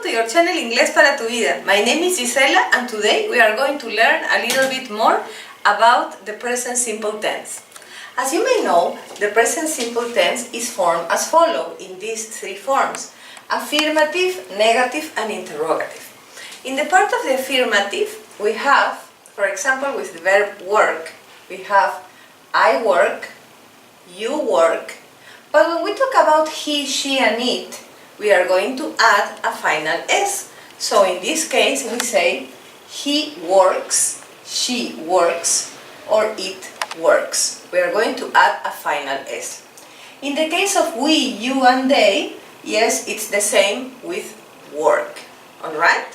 Welcome to your channel Inglés para tu vida. My name is Gisela and today we are going to learn a little bit more about the present simple tense. As you may know, the present simple tense is formed as follows in these three forms: affirmative, negative and interrogative. In the part of the affirmative, we have, for example, with the verb work, we have I work, you work, but when we talk about he, she and it, we are going to add a final S. So in this case we say he works, she works, or it works. We are going to add a final S. In the case of we, you and they, yes, it's the same with work. Alright?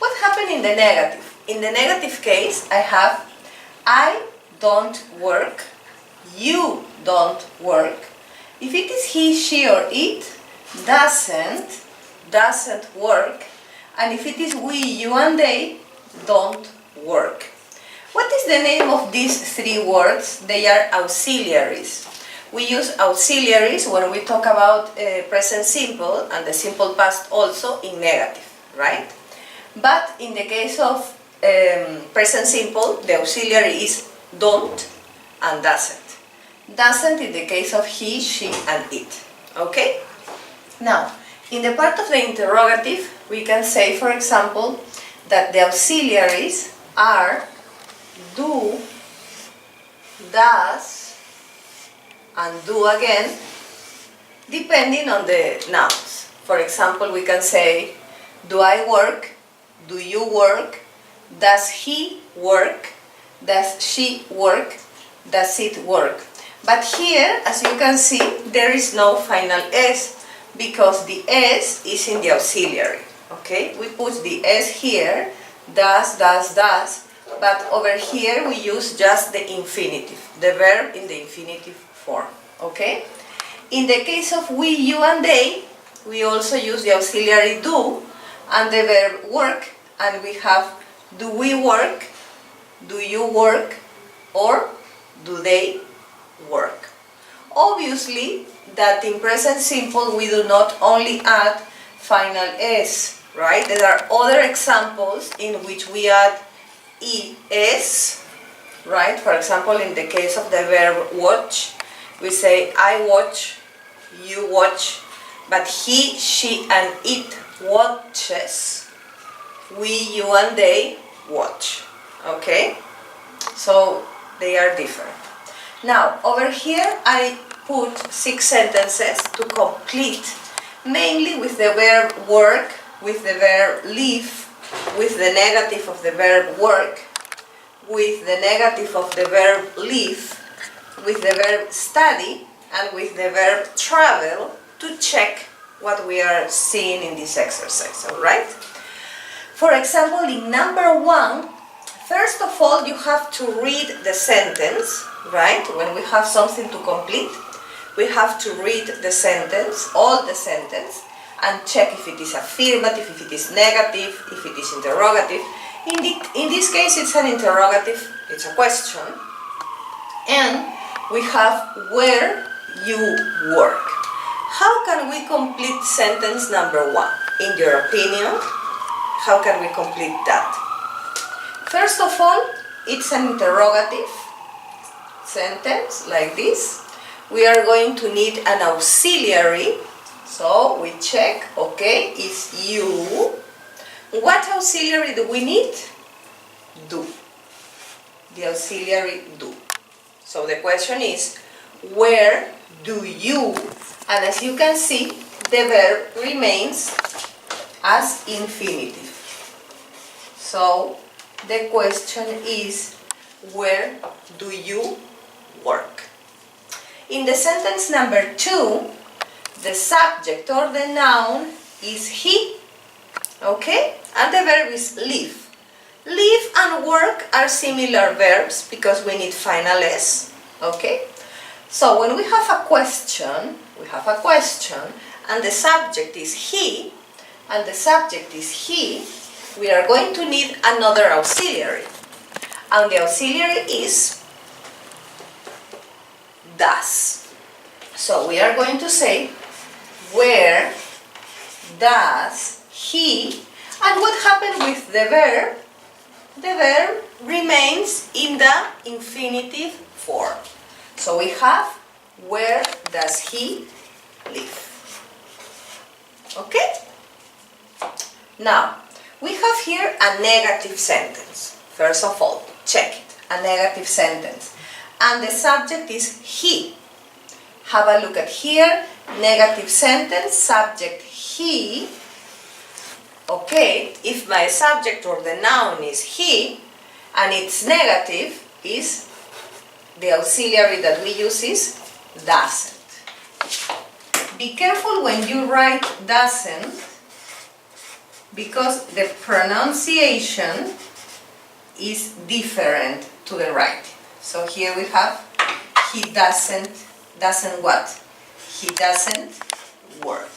What happened in the negative? In the negative case I have I don't work, you don't work. If it is he, she or it, doesn't work, and if it is we, you and they, don't work. What is the name of these three words? They are auxiliaries. We use auxiliaries when we talk about present simple and the simple past also in negative, right? But in the case of present simple, the auxiliary is don't and doesn't. Doesn't in the case of he, she and it. Okay? Now, in the part of the interrogative, we can say, for example, that the auxiliaries are do, does, and do again, depending on the nouns. For example, we can say, do I work? Do you work? Does he work? Does she work? Does it work? But here, as you can see, there is no final S, because the S is in the auxiliary, okay? We put the S here, does, but over here we use just the infinitive, the verb in the infinitive form, okay? In the case of we, you and they, we also use the auxiliary do and the verb work, and we have do we work, do you work, or do they work. Obviously, that in present simple we do not only add final S, right? There are other examples in which we add ES, right? For example, in the case of the verb watch, we say I watch, you watch, but he, she and it watches. We, you and they watch, okay? So they are different. Now, over here I put 6 sentences to complete, mainly with the verb work, with the verb live, with the negative of the verb work, with the negative of the verb live, with the verb study, and with the verb travel, to check what we are seeing in this exercise, alright? For example, in number 1, first of all you have to read the sentence, right? When we have something to complete, we have to read the sentence, all the sentence, and check if it is affirmative, if it is negative, if it is interrogative. In this case it's an interrogative, it's a question. And we have where you work. How can we complete sentence number 1? In your opinion, how can we complete that? First of all, it's an interrogative sentence like this. We are going to need an auxiliary, so we check, okay, is you. What auxiliary do we need? Do. The auxiliary do. So the question is, where do you? And as you can see, the verb remains as infinitive. So the question is, where do you work? In the sentence number 2, the subject or the noun is he, okay? And the verb is live. Live and work are similar verbs because we need final S, okay? So when we have a question, and the subject is he, and the subject is he, we are going to need another auxiliary. And the auxiliary is does. So we are going to say, where does he. And what happened with the verb? The verb remains in the infinitive form. So we have, where does he live? Okay? Now, we have here a negative sentence. First of all, check it. A negative sentence. And the subject is he. Have a look at here. Negative sentence, subject he. Okay, if my subject or the noun is he, and it's negative, is the auxiliary that we use is doesn't. Be careful when you write doesn't, because the pronunciation is different to the writing. So here we have, he doesn't what? He doesn't work.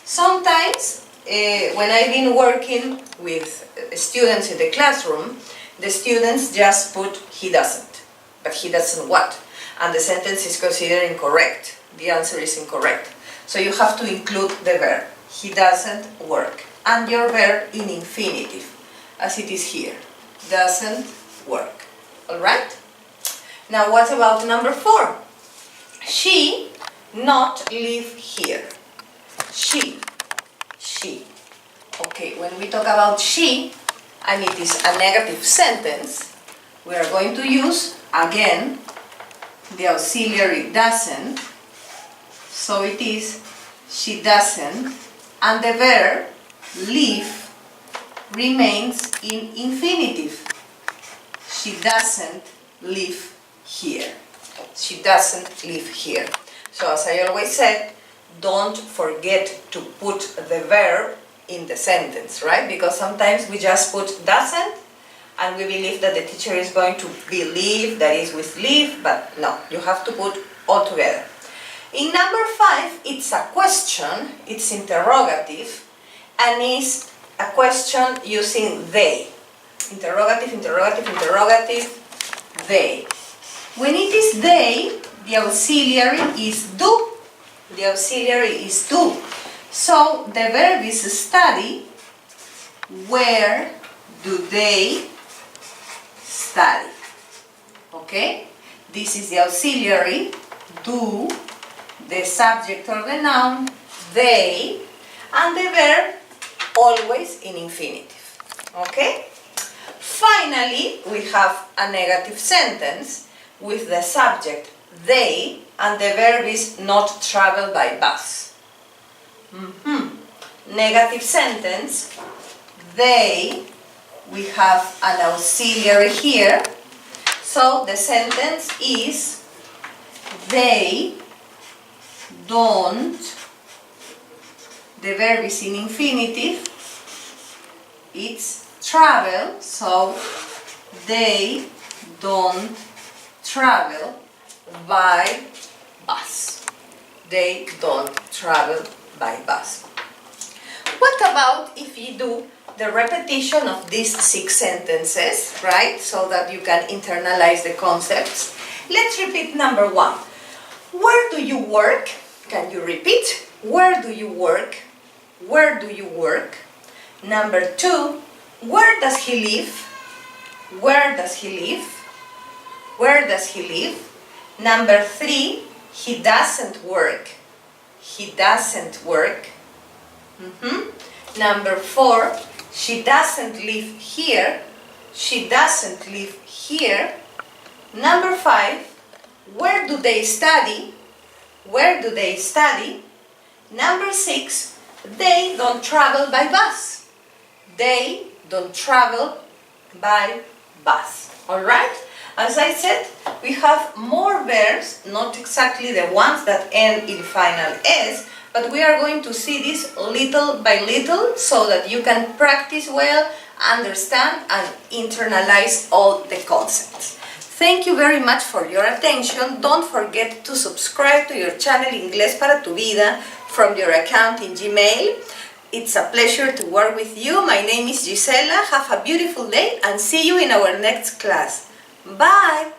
Sometimes, when I've been working with students in the classroom, the students just put he doesn't, but he doesn't what? And the sentence is considered incorrect. The answer is incorrect. So you have to include the verb. He doesn't work. And your verb in infinitive, as it is here. Doesn't work. Alright? Now what about number 4? She not live here. She. Okay, when we talk about she, and it is a negative sentence, we are going to use, again, the auxiliary doesn't. So it is, she doesn't, and the verb live remains in infinitive. She doesn't live here. She doesn't live here. So as I always said, don't forget to put the verb in the sentence, right? Because sometimes we just put doesn't and we believe that the teacher is going to believe that is with live, but no, you have to put all together. In number 5, it's a question, it's interrogative, and is a question using they. Interrogative, interrogative, interrogative, they. When it is they, the auxiliary is do. The auxiliary is do. So the verb is study. Where do they study? Okay? This is the auxiliary, do, the subject or the noun, they, and the verb always in infinitive. Okay? Finally, we have a negative sentence with the subject they, and the verb is not travel by bus. Negative sentence, they, we have an auxiliary here, so the sentence is they don't, the verb is in infinitive, it's travel, so they don't travel by bus. They don't travel by bus. What about if you do the repetition of these 6 sentences, right? So that you can internalize the concepts. Let's repeat number 1. Where do you work? Can you repeat? Where do you work? Where do you work? Number 2. Where does he live? Where does he live? Where does he live? Number 3. He doesn't work. He doesn't work. Number 4. She doesn't live here. She doesn't live here. Number 5. Where do they study? Where do they study? Number 6. They don't travel by bus. They don't travel by bus. Alright? As I said, we have more verbs, not exactly the ones that end in final S, but we are going to see this little by little so that you can practice well, understand, and internalize all the concepts. Thank you very much for your attention. Don't forget to subscribe to your channel Inglesparatuvida from your account in Gmail. It's a pleasure to work with you. My name is Gisela. Have a beautiful day and see you in our next class. Bye!